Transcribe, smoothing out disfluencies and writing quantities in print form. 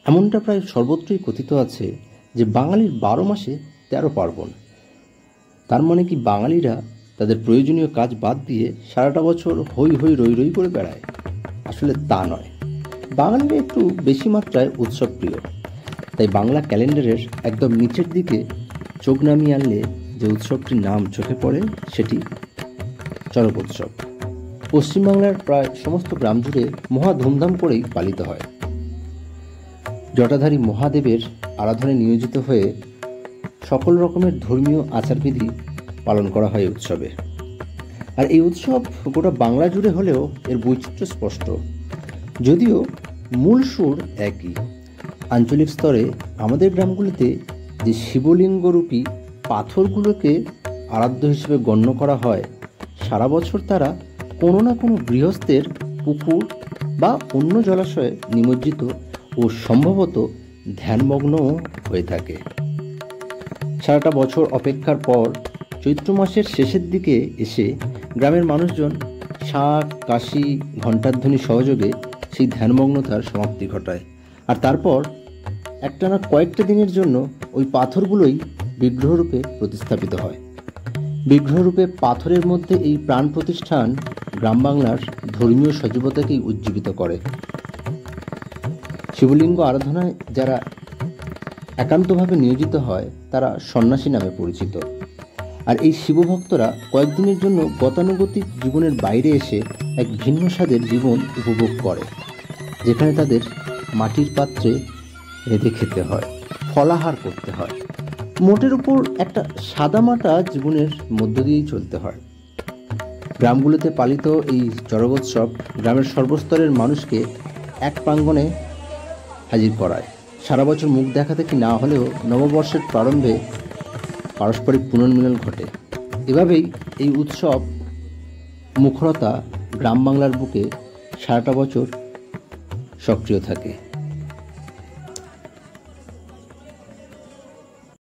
এমনটা প্রায় সর্বত্রই কথিত আছে যে বাঙালির 12 মাসে 13 পার্বণ। তার মানে কি বাঙালিরা তাদের প্রয়োজনীয় কাজ বাদ দিয়ে সারাটা বছর হই হই রই রই করে বেড়ায়? আসলে তা নয়। বাঙালিরা একটু বেশি মাত্রায় উৎসব প্রিয়। তাই বাংলা ক্যালেন্ডারের একদম নিচের দিকে চোখ নামিয়ে আনলে যে উৎসবটির নাম চোখে পড়ে সেটি চড়ক-উৎসব। পশ্চিমবাংলার প্রায় সমস্ত গ্রাম জুড়ে মহা ধুমধাম করেই পালিত হয়। জটাধারী মহাদেবের আরাধনায় নিয়োজিত হয়ে সকল রকমের ধর্মীয় আচারবিধি পালন করা হয় উৎসবে। আর এই উৎসব গোটা বাংলা জুড়ে হলেও এর বৈচিত্র্য স্পষ্ট, যদিও মূল সুর একই। আঞ্চলিক স্তরে আমাদের গ্রামগুলিতে যে শিবলিঙ্গরূপী পাথরগুলোকে আরাধ্য হিসেবে গণ্য করা হয়, সারা বছর তারা কোনো না কোনো গৃহস্থের পুকুর বা অন্য জলাশয়ে নিমজ্জিত ও সম্ভবত ধ্যানমগ্নও হয়ে থাকে। সারাটা বছর অপেক্ষার পর চৈত্র মাসের শেষের দিকে এসে গ্রামের মানুষজন শাঁখ, কাশি, ঘণ্টাধ্বনি সহযোগে সেই ধ্যানমগ্নতার সমাপ্তি ঘটায়। আর তারপর একটানা কয়েকটা দিনের জন্য ওই পাথরগুলোই বিগ্রহরূপে প্রতিস্থাপিত হয়। বিগ্রহরূপে পাথরের মধ্যে এই প্রাণ প্রতিষ্ঠান গ্রাম বাংলার ধর্মীয় সজীবতাকেই উজ্জীবিত করে। শিবলিঙ্গ আরাধনায় যারা একান্তভাবে নিয়োজিত হয় তারা সন্ন্যাসী নামে পরিচিত। আর এই শিবভক্তরা কয়েকদিনের জন্য গতানুগতিক জীবনের বাইরে এসে এক ভিন্ন স্বাদের জীবন উপভোগ করে, যেখানে তাদের মাটির পাত্রে রেঁধে খেতে হয়, ফলাহার করতে হয়, মোটের উপর একটা সাদামাটা জীবনের মধ্য দিয়েই চলতে হয়। গ্রামগুলোতে পালিত এই চড়কোৎসব গ্রামের সর্বস্তরের মানুষকে এক প্রাঙ্গণে হাজির করায়। সারা বছর মুখ দেখা দেখি না হলেও নববর্ষের প্রারম্ভে পারস্পরিক পুনর্মিলন ঘটে। এভাবেই এই উৎসব মুখরতা গ্রাম বাংলার বুকে সারাটা বছর সক্রিয় থাকে।